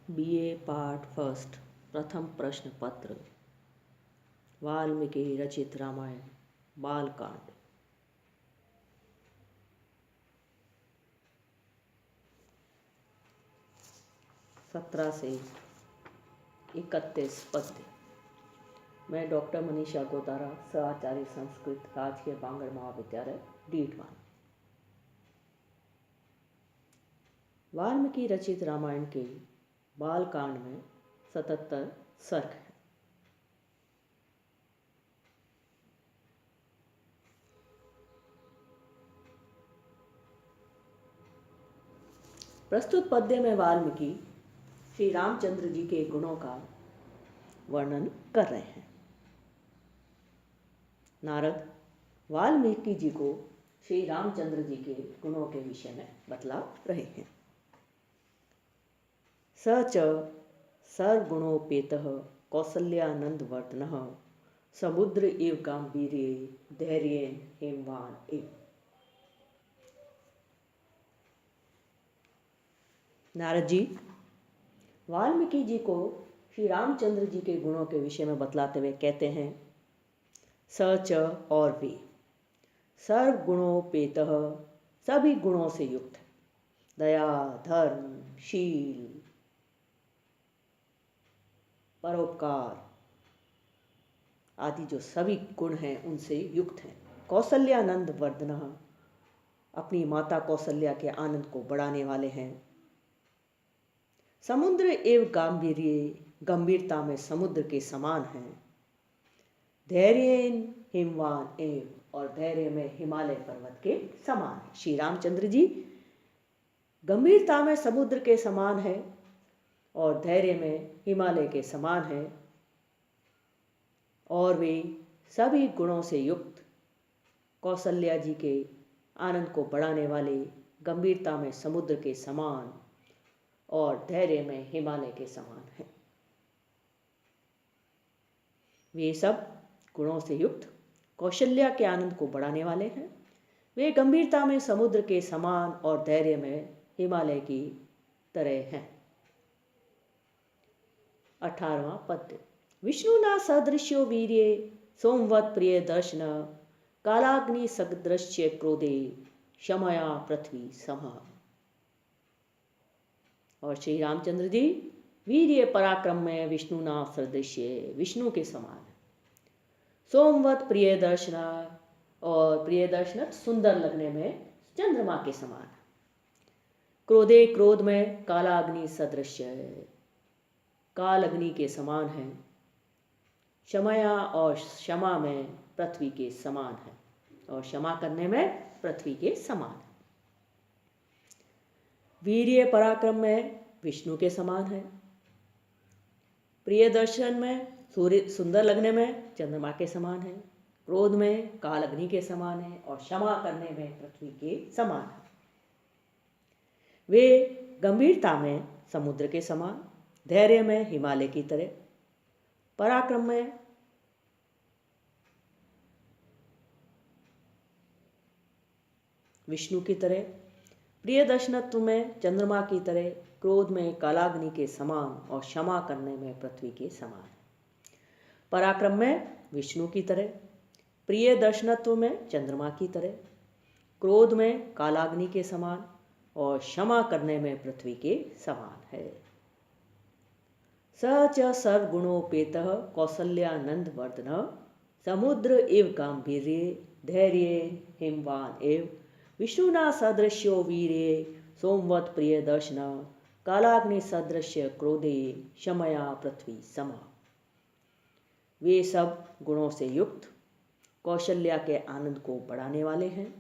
BA पाठ first प्रथम प्रश्न पत्र वाल्मीकि रचित रामायण बालकांड। 17 से 31 पद्य। मैं डॉक्टर मनीषा गोतारा, सहआचार्य संस्कृत, राजकीय बांगड़ महाविद्यालय, डीडवान। वाल्मीकि रचित रामायण के बालकांड में 77 सर्ग हैं। प्रस्तुत पद्य में वाल्मीकि श्री रामचंद्र जी के गुणों का वर्णन कर रहे हैं। नारद वाल्मीकि जी को श्री रामचंद्र जी के गुणों के विषय में बतला रहे हैं। स च सर्वगुणोपेतः कौसल्यानंदवर्धनः समुद्र इव गांभीर्ये धैर्येण हेमवान एव। नारद जी वाल्मीकि जी को श्री रामचंद्र जी के गुणों के विषय में बतलाते हुए कहते हैं, स च और वे सर्वगुणोपेतः सभी गुणों से युक्त है, दया, धर्म, शील, परोपकार आदि जो सभी गुण हैं उनसे युक्त हैं। कौसल्यानंद वर्धन अपनी माता कौसल्या के आनंद को बढ़ाने वाले हैं। समुद्र एवं गांभीर्य गंभीरता में समुद्र के समान हैं। धैर्येन हिमवान एव और धैर्य में हिमालय पर्वत के समान है। श्री रामचंद्र जी गंभीरता में समुद्र के समान है और धैर्य में हिमालय के समान है और वे सभी गुणों से युक्त कौसल्या जी के आनंद को बढ़ाने वाले, गंभीरता में समुद्र के समान और धैर्य में हिमालय के समान है। वे सब गुणों से युक्त कौशल्या के आनंद को बढ़ाने वाले हैं। वे गंभीरता में समुद्र के समान और धैर्य में हिमालय की तरह हैं। 18वां पद्य। विष्णुना सदृश्यो वीर्ये सोमवत प्रिय दर्शन कालाग्नि सदृश्य क्रोधे क्षमया पृथ्वी समा। और श्री रामचंद्र जी वीर्य पराक्रम में विष्णुना सदृश्य विष्णु के समान है। सोमवत प्रिय दर्शना और प्रिय दर्शन सुंदर लगने में चंद्रमा के समान है। क्रोधे क्रोध में कालाग्नि सदृश्य है, काल अग्नि के समान है। क्षमया और क्षमा में पृथ्वी के समान है और क्षमा करने में पृथ्वी के समान है। वीर्य पराक्रम में विष्णु के समान है। प्रिय दर्शन में सूर्य सुंदर लगने में चंद्रमा के समान है। क्रोध में काल अग्नि के समान है और क्षमा करने में पृथ्वी के समान है। वे गंभीरता में समुद्र के समान, धैर्य में हिमालय की तरह, पराक्रम में विष्णु की तरह, प्रिय दर्शनत्व में चंद्रमा की तरह, क्रोध में कालाग्नि के समान और क्षमा करने में पृथ्वी के समान है। पराक्रम में विष्णु की तरह, प्रिय दर्शनत्व में चंद्रमा की तरह, क्रोध में कालाग्नि के समान और क्षमा करने में पृथ्वी के समान है। स च सर्वगुणोपेतः कौसल्यानंद वर्धन समुद्र इव गांभीर्ये धैर्ये हिमवान एव विष्णुना सदृश्यो वीर्ये सोमवत प्रिय दर्शन कालाग्नि सदृश्य क्रोधे क्षमया पृथ्वी समा। वे सब गुणों से युक्त कौशल्या के आनंद को बढ़ाने वाले हैं।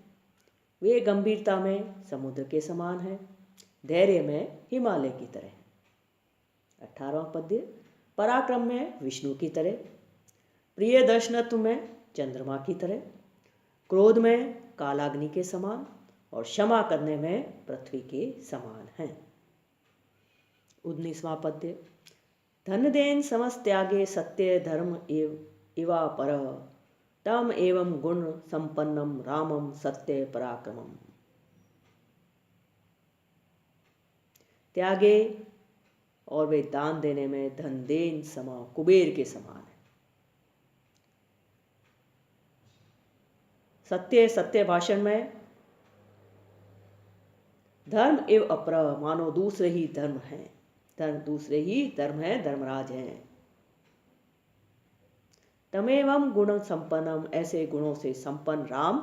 वे गंभीरता में समुद्र के समान हैं, धैर्य में हिमालय की तरह। 18वां पद्य। पराक्रम में विष्णु की तरह, प्रिय दर्शनत्व में चंद्रमा की तरह, क्रोध में कालाग्नि के समान और क्षमा करने में पृथ्वी के समान हैं। 19वां पद्य। धन देन समस्त्यागे सत्य धर्म इवा पर तम एवं गुण संपन्नम रामम सत्य पराक्रमम। त्यागे और वे दान देने में धन देन समा कुबेर के समान है। सत्य सत्य भाषण में धर्म एवं अपरः मानो दूसरे ही धर्म हैं, दूसरे ही धर्म है, धर्मराज हैं। तमेवं गुण संपन्नम, ऐसे गुणों से संपन्न राम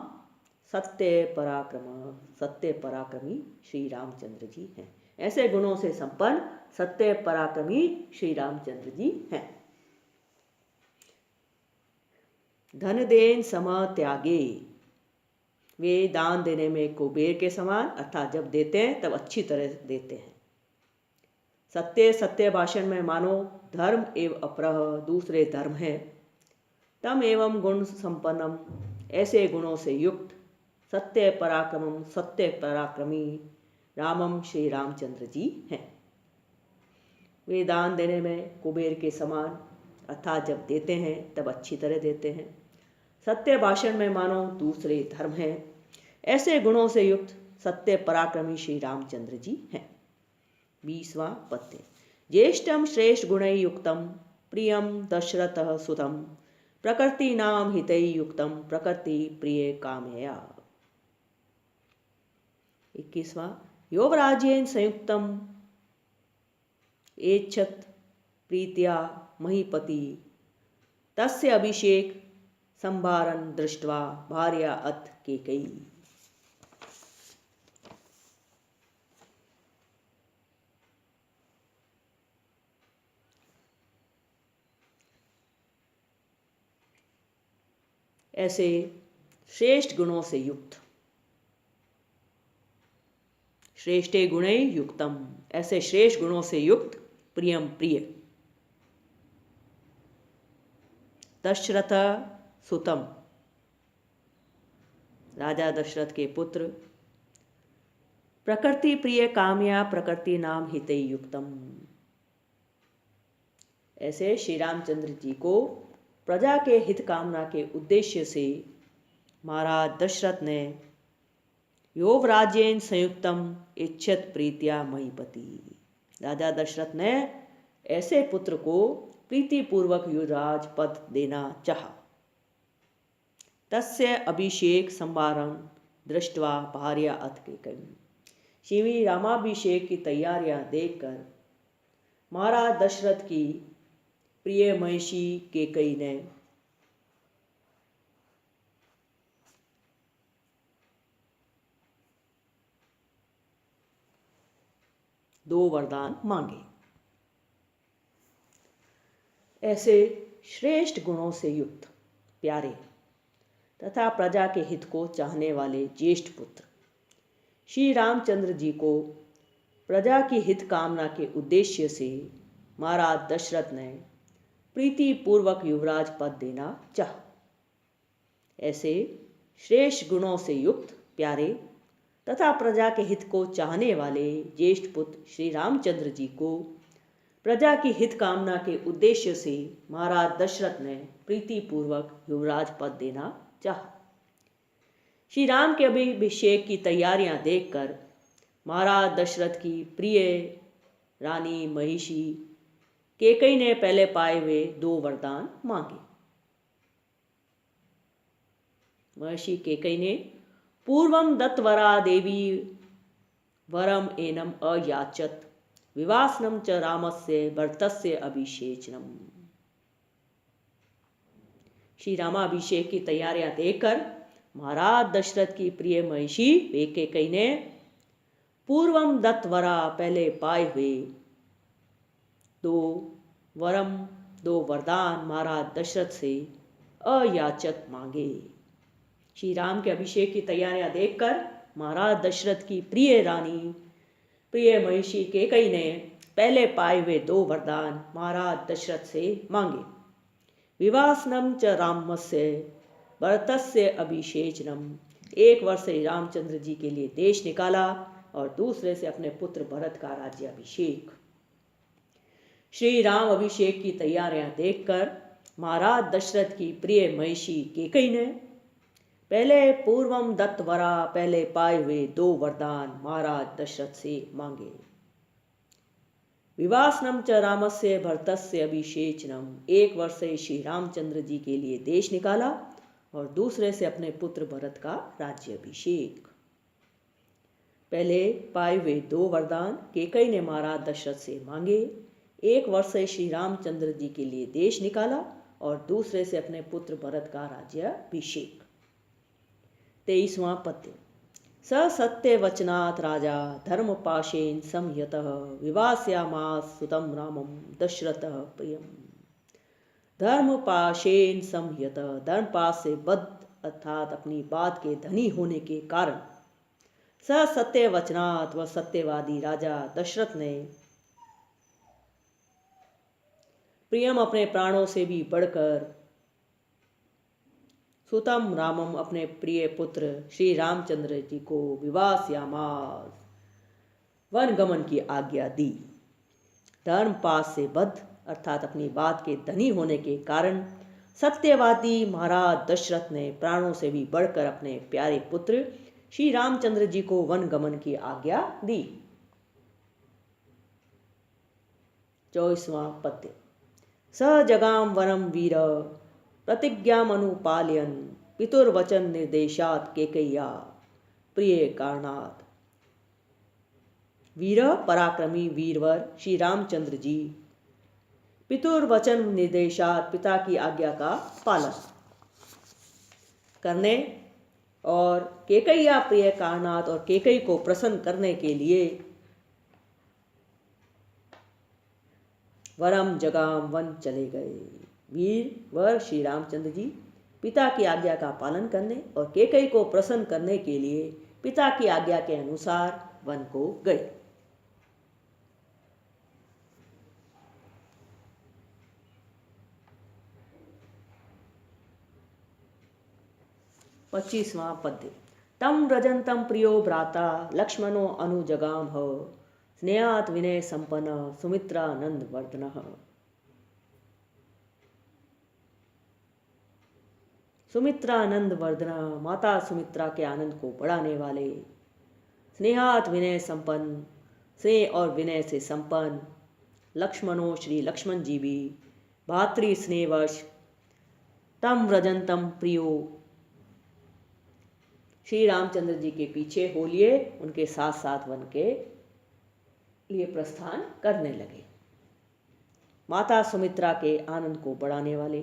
सत्य पराक्रमी श्री रामचंद्र जी हैं। ऐसे गुणों से संपन्न सत्य पराक्रमी श्री रामचंद्र जी हैं। धन देन सम त्यागे, वे दान देने में कुबेर के समान, अर्थात जब देते हैं तब अच्छी तरह देते हैं। सत्य सत्य भाषण में मानो धर्म एवं अपरः दूसरे धर्म है। तम एवं गुण संपन्नम, ऐसे गुणों से युक्त सत्य पराक्रमम सत्य पराक्रमी रामम श्री रामचंद्र जी हैं। वे दान देने में कुबेर के समान, अर्थात जब देते हैं तब अच्छी तरह देते हैं। सत्य भाषण में मानो दूसरे धर्म हैं। ऐसे गुणों से युक्त सत्य पराक्रमी श्री रामचंद्र जी हैं। 20वां पद्य। ज्येष्ठम श्रेष्ठ गुणै युक्तम प्रियम दशरथ सुतम प्रकृति नाम हितै युक्तम प्रकृति प्रिय कामया। 21वां। योगराज्येन संयुक्तम एच्छत् प्रीत्या महीपति तस्य अभिषेक संभारन दृष्ट्वा भार्या अथ केकयी। ऐसे श्रेष्ठ गुणों से युक्त, श्रेष्ठे गुणे युक्तम, ऐसे श्रेष्ठ गुणों से युक्त प्रियम प्रिय दशरथ सुतम, राजा दशरथ के पुत्र, प्रकृति प्रिय कामया प्रकृति नाम हितै युक्तम, ऐसे श्री रामचंद्र जी को प्रजा के हित कामना के उद्देश्य से महाराज दशरथ ने योगराज्येन संयुक्तम इच्छत प्रीत्या महीपति, राजा दशरथ ने ऐसे पुत्र को प्रीतिपूर्वक युवराज पद देना चाहा। तस्य अभिषेक संभारम दृष्ट्वा भार्या अथ केकयी, श्री रामाभिषेक की तैयारियां देखकर महाराज दशरथ की प्रिय महिषी केकयी ने दो वरदान मांगे। ऐसे श्रेष्ठ गुणों से युक्त प्यारे तथा प्रजा के हित को चाहने वाले ज्येष्ठ पुत्र श्री रामचंद्र जी को प्रजा की हित कामना के उद्देश्य से महाराज दशरथ ने प्रीतिपूर्वक युवराज पद देना चाहा। ऐसे श्रेष्ठ गुणों से युक्त प्यारे तथा प्रजा के हित को चाहने वाले ज्येष्ठ पुत्र श्री रामचंद्र जी को प्रजा की हित कामना के उद्देश्य से महाराज दशरथ ने प्रीतिपूर्वक युवराज पद देना चाहा। श्री राम के अभिषेक की तैयारियां देखकर महाराज दशरथ की प्रिय रानी महिषी केकयी ने पहले पाए हुए दो वरदान मांगे। महर्षि केकयी ने पूर्वम दत्तवरा देवी वरम एनम अयाचत विवासनम च रामस्य भरतस्य अभिषेचनम, श्री रामाभिषेक की तैयारियां देखकर महाराज दशरथ की प्रिय महिषी केकयी ने पूर्वम दत्तवरा पहले पाए हुए दो वरदान महाराज दशरथ से अयाचत मांगे। श्री राम के अभिषेक की तैयारियां देखकर महाराज दशरथ की प्रिय रानी प्रिय महिषी केकयी ने पहले पाए हुए दो वरदान महाराज दशरथ से मांगे। विवासनम च रामस्य भरतस्य अभिषेचनम, एक वर्ष से रामचंद्र जी के लिए देश निकाला और दूसरे से अपने पुत्र भरत का राज्याभिषेक। श्री राम अभिषेक की तैयारियां देखकर महाराज दशरथ की प्रिय महिषी केकयी ने पहले पूर्वम दत्तवरा पहले पाए हुए दो वरदान महाराज दशरथ से मांगे। विवासनम च रामस्य भरतस्य अभिषेचनम, 1 वर्ष श्री रामचंद्र जी के लिए देश निकाला और दूसरे से अपने पुत्र भरत का राज्याभिषेक। पहले पाए हुए 2 वरदान कैकेयी ने महाराज दशरथ से मांगे। 1 वर्ष श्री रामचंद्र जी के लिए देश निकाला और दूसरे से अपने पुत्र भरत का राज्याभिषेक। 23वां पद्य। स सत्य वचनात् राजा धर्म पाशेन संयतः, विवास्यामास सुतं रामं दशरथः प्रियम। धर्म पाशेन संयत, धर्मपाश से बद्ध अर्थात अपनी बात के धनी होने के कारण। स सत्य वचनात्, वह सत्यवादी राजा दशरथ ने प्रियम अपने प्राणों से भी बढ़कर, सुतम रामम अपने प्रिय पुत्र श्री रामचंद्र जी को, विवास्यामास वन गमन की आज्ञा दी। धर्मपाश से बद्ध अर्थात अपनी बात के धनी होने के कारण सत्यवादी महाराज दशरथ ने प्राणों से भी बढ़कर अपने प्यारे पुत्र श्री रामचंद्र जी को वन गमन की आज्ञा दी। 24वां पद्य। स जगाम वनम वीर प्रतिज्ञामनुपालयन्, पितुर्वचन निर्देशात् कैकेय्या प्रिय कारणात्। वीर पराक्रमी वीरवर श्री रामचंद्र जी पितुर्वचन निर्देशात्, पिता की आज्ञा का पालन करने और कैकेय्या प्रिय कारणात्, और कैकेयी को प्रसन्न करने के लिए वरम जगाम वन चले गए। वीर वर श्री रामचंद्र जी पिता की आज्ञा का पालन करने और कैकेयी को प्रसन्न करने के लिए पिता की आज्ञा के अनुसार वन को गए। पच्चीसवां पद्य। तम व्रजंतम प्रियो भ्राता लक्ष्मणो अनुजगाम हो, स्नेहात विनय संपन्न सुमित्रानंद वर्धनः। सुमित्रानंद वर्धना, माता सुमित्रा के आनंद को बढ़ाने वाले, स्नेहात विनय संपन्न, स्नेह और विनय से संपन्न, लक्ष्मणों श्री लक्ष्मण जी भी, भातृ स्नेहवश, तम व्रजंतम प्रियो श्री रामचंद्र जी के पीछे हो लिए, उनके साथ साथ वन के लिए प्रस्थान करने लगे। माता सुमित्रा के आनंद को बढ़ाने वाले,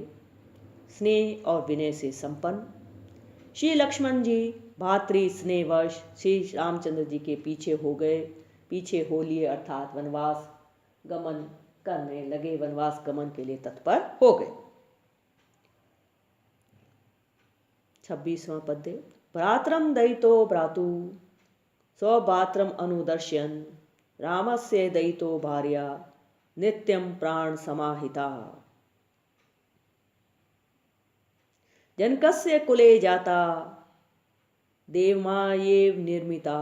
स्नेह और विनय से संपन्न श्री लक्ष्मण जी भातृ स्नेहवश श्री रामचंद्र जी के पीछे हो गए, पीछे हो लिए अर्थात वनवास गमन करने लगे, वनवास गमन के लिए तत्पर हो गए। 26वां पद्य। भ्रात्रम दयितो भ्रातु स्वभात्रम अनुदर्शयन्, रामस्य दयितो भार्या नित्यं प्राण समाहिता। जनकस्य कुले जाता देवमायेव निर्मिता,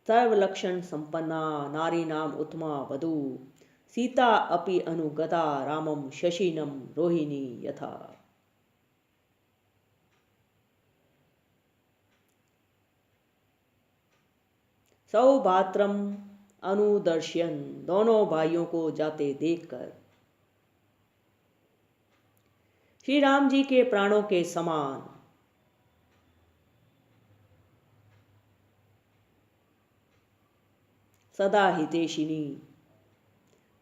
सर्वलक्षण संपन्ना नारी नाम उत्तमा वधू, सीता अपि अनुगता रामम शशिनम रोहिणी यथा। सौभात्रम अनुदर्शयन, दोनों भाइयों को जाते देखकर श्री राम जी के प्राणों के समान सदा हितेशिनी,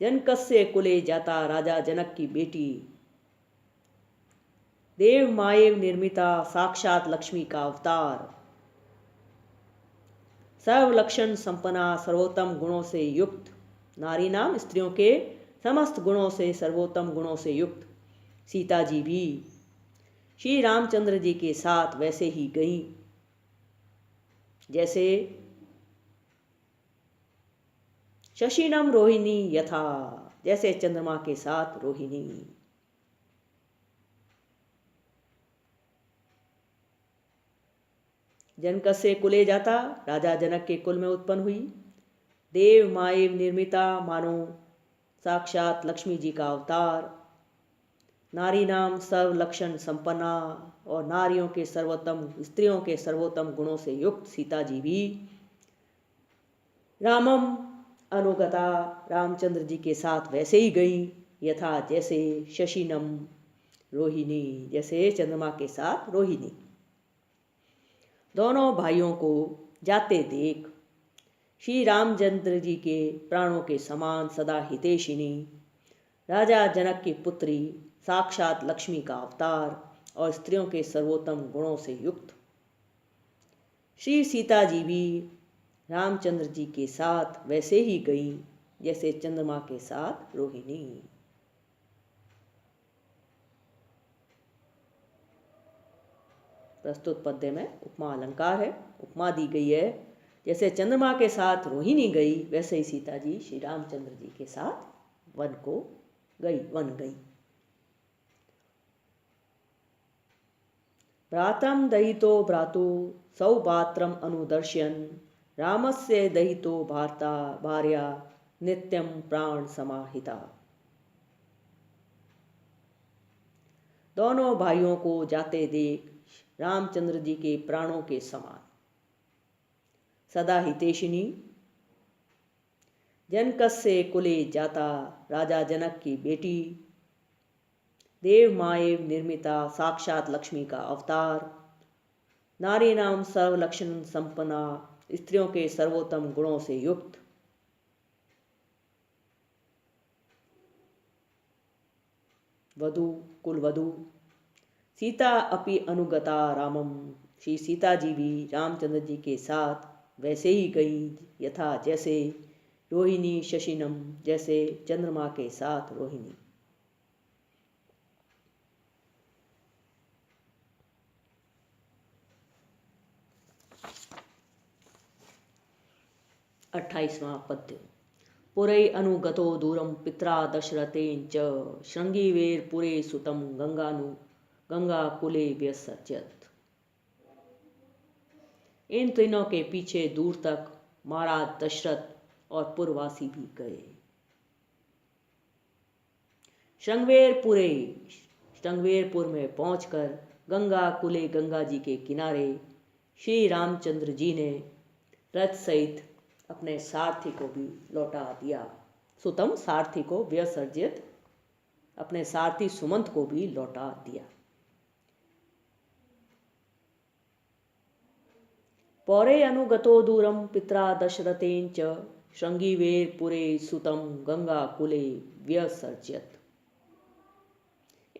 जनकस्य कुले जाता, राजा जनक की बेटी, देव मायेव निर्मिता, साक्षात लक्ष्मी का अवतार, सर्वलक्षण संपन्ना, सर्वोत्तम गुणों से युक्त, नारी नाम स्त्रियों के समस्त गुणों से सर्वोत्तम गुणों से युक्त सीता जी भी श्री रामचंद्र जी के साथ वैसे ही गई जैसे शशिनम रोहिणी यथा, जैसे चंद्रमा के साथ रोहिणी। जनक से कुले जाता, राजा जनक के कुल में उत्पन्न हुई, देव माएव निर्मिता, मानो साक्षात लक्ष्मी जी का अवतार, नारी नाम सर्वलक्षण संपन्ना, और नारियों के सर्वोत्तम, स्त्रियों के सर्वोत्तम गुणों से युक्त सीता जी भी, रामम अनुगता रामचंद्र जी के साथ वैसे ही गई यथा जैसे शशिनम रोहिणी, जैसे चंद्रमा के साथ रोहिणी। दोनों भाइयों को जाते देख श्री रामचंद्र जी के प्राणों के समान सदा हितैषिणी, राजा जनक की पुत्री, साक्षात लक्ष्मी का अवतार और स्त्रियों के सर्वोत्तम गुणों से युक्त श्री सीता जी भी रामचंद्र जी के साथ वैसे ही गई जैसे चंद्रमा के साथ रोहिणी। प्रस्तुत पद्य में उपमा अलंकार है। उपमा दी गई है जैसे चंद्रमा के साथ रोहिणी गई वैसे ही सीता जी श्री रामचंद्र जी के साथ वन गई। भ्रातरं दहितो भ्रातु सौभात्रम अनुदर्शयन्, रामस्य दहितो भार्ता भार्या नित्यं प्राण समाहिता। दोनों भाइयों को जाते देख रामचंद्र जी के प्राणों के समान सदा हितैषिणी, जनकस्य कुले जाता राजा जनक की बेटी, देव माएव निर्मिता साक्षात लक्ष्मी का अवतार, नारी नाम सर्वलक्षण संपन्ना, स्त्रियों के सर्वोत्तम गुणों से युक्त, वधु कुलवधु, सीता अपि अनुगता रामम, श्री सीता जी भी रामचंद्र जी के साथ वैसे ही गई यथा जैसे रोहिणी शशिनम, जैसे चंद्रमा के साथ रोहिणी। 28वां पद्य। पुरै अनुगतो दूरं पित्रा दशरथेन च, श्रृंगीवेरपुरे सुतं गंगाकुले व्यसर्जत। इन तीनों के पीछे दूर तक महाराज दशरथ और पुरवासी भी गए। श्रृंगवेरपुर में पहुंचकर गंगाकुले, गंगा जी के किनारे श्री रामचंद्र जी ने रथ सहित अपने सारथी को भी लौटा दिया। सुतम सारथी को व्यसर्जित, अपने सारथी सुमंत को भी लौटा दिया। पौरे अनुगतो दूरम पित्रा दशरथेन च, श्रृंगीवेरपुरे सुतम गंगाकुले व्यसर्जत।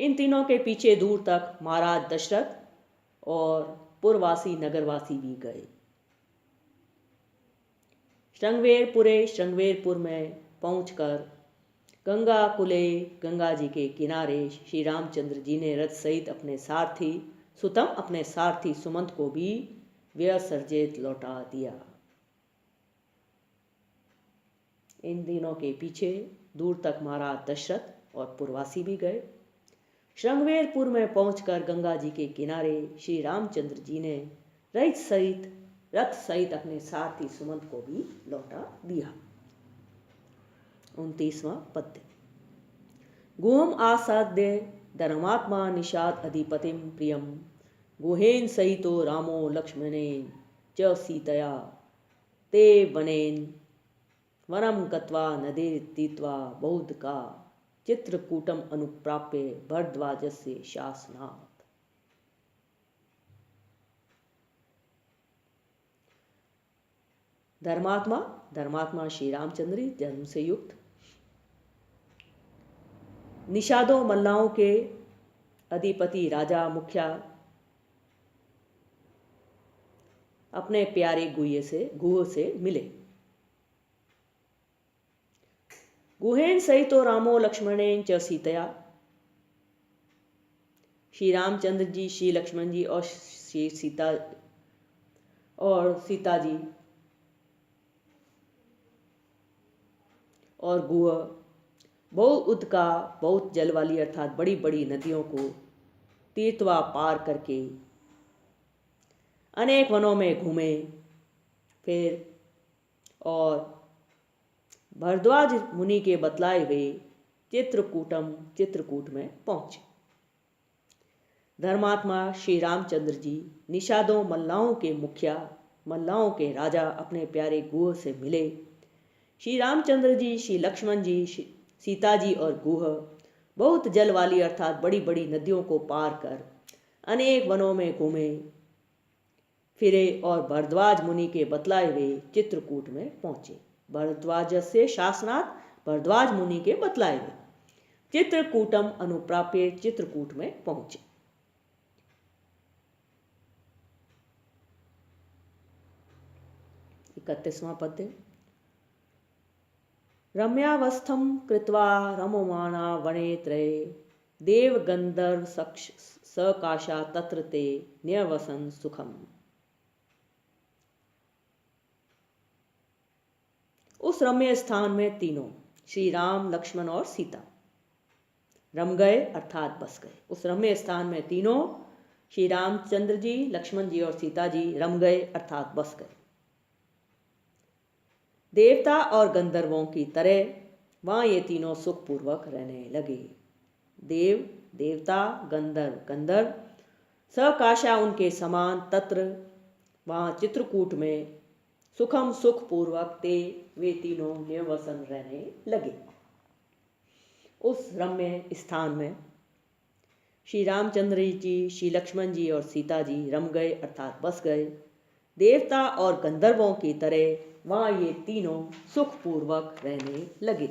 इन तीनों के पीछे दूर तक महाराज दशरथ और पुरवासी नगरवासी भी गए। श्रृंगवेरपुर में पहुंचकर गंगाकुले, गंगा जी के किनारे श्री रामचंद्र जी ने रथ सहित अपने सारथी सुतम, अपने सारथी सुमंत को भी व्यसर्जित लौटा दिया। इन दिनों के पीछे दूर तक महाराज दशरथ और पुरवासी भी गए। श्रृंगवेरपुर में पहुंचकर गंगा जी के किनारे श्री रामचंद्र जी ने रथ सहित अपने सारथी सुमंत को भी लौटा दिया। 29वां पद्य। गुहम आसाद्य धर्मात्मा निषाद अधिपतिम प्रियम, गुहेन सहितो रामो लक्ष्मणेन च सीतया, ते वनेन वनम गत्वा नदीतीत्वा बौद्धका, चित्रकूटम अनुप्राप्य भरद्वाजस्य शासनात्। धर्मात्मा श्री रामचंद्र जन्म से युक्त, निषादों मल्लाओं के अधिपति राजा मुखिया, अपने प्यारे गुह से मिले। गुहेन सहितो रामो लक्ष्मणेन च सीतया, श्री रामचंद्र जी, श्री लक्ष्मण जी और श्री सीता जी और गुह बहुत जल वाली अर्थात बड़ी बड़ी नदियों को तीर्थवा पार करके अनेक वनों में घूमे फिर और भरद्वाज मुनि के बतलाए हुए चित्रकूट में पहुंचे। धर्मात्मा श्री रामचंद्र जी निषादों मल्लाओं के मुखिया, मल्लाओं के राजा अपने प्यारे गुह से मिले। श्री रामचंद्र जी, श्री लक्ष्मण जी, सीता जी और गुह बहुत जल वाली अर्थात बड़ी बड़ी नदियों को पार कर अनेक वनों में घूमे फिरे और भरद्वाज मुनि के बतलाए हुए चित्रकूट में पहुंचे। भरद्वाज से शासनाथ, भरद्वाज मुनि के बतलाए हुए चित्रकूटम अनुप्राप्य चित्रकूट में पहुंचे। 31वां पद्य। रम्यावस्थम कृत्वा रममाणा वने त्रये देव गंधर्व सकाशा तत्र ते न्यवसन सुखम। उस रम्य स्थान में तीनों श्री राम, लक्ष्मण और सीता रम गए अर्थात बस गए। उस रम्य स्थान में तीनों श्री रामचंद्र जी, लक्ष्मण जी और सीता जी रम गए अर्थात बस गए। देवता और गंधर्वों की तरह वहां ये तीनों सुखपूर्वक रहने लगे। देव देवता, गंधर्व गंधर्व, सकाशा उनके समान, तत्र वहां चित्रकूट में सुखम सुखपूर्वक ते वे तीनों निवसन रहने लगे। उस रम्य स्थान में श्री रामचंद्र जी, श्री लक्ष्मण जी और सीता जी रम गए अर्थात बस गए। देवता और गंधर्वों की तरह वहां ये तीनों सुखपूर्वक रहने लगे।